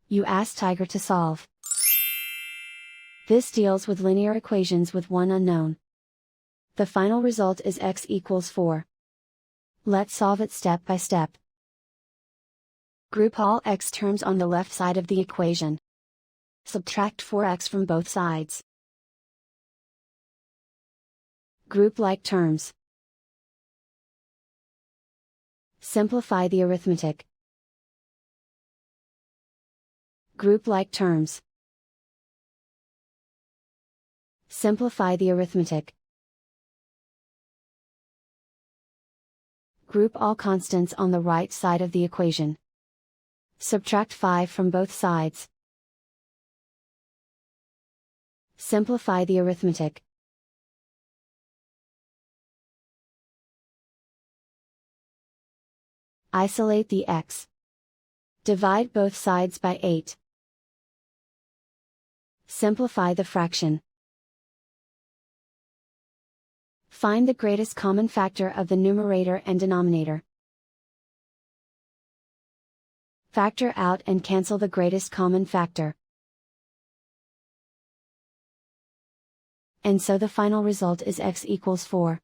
You ask Tiger to solve. This deals with linear equations with one unknown. The final result is x equals 4. Let's solve it step by step. Group all x terms on the left side of the equation. Subtract 4x from both sides. Group like terms. Simplify the arithmetic. Group like terms. Simplify the arithmetic. Group all constants on the right side of the equation. Subtract 5 from both sides. Simplify the arithmetic. Isolate the x. Divide both sides by 8. Simplify the fraction. Find the greatest common factor of the numerator and denominator. Factor out and cancel the greatest common factor. And so the final result is x equals 4.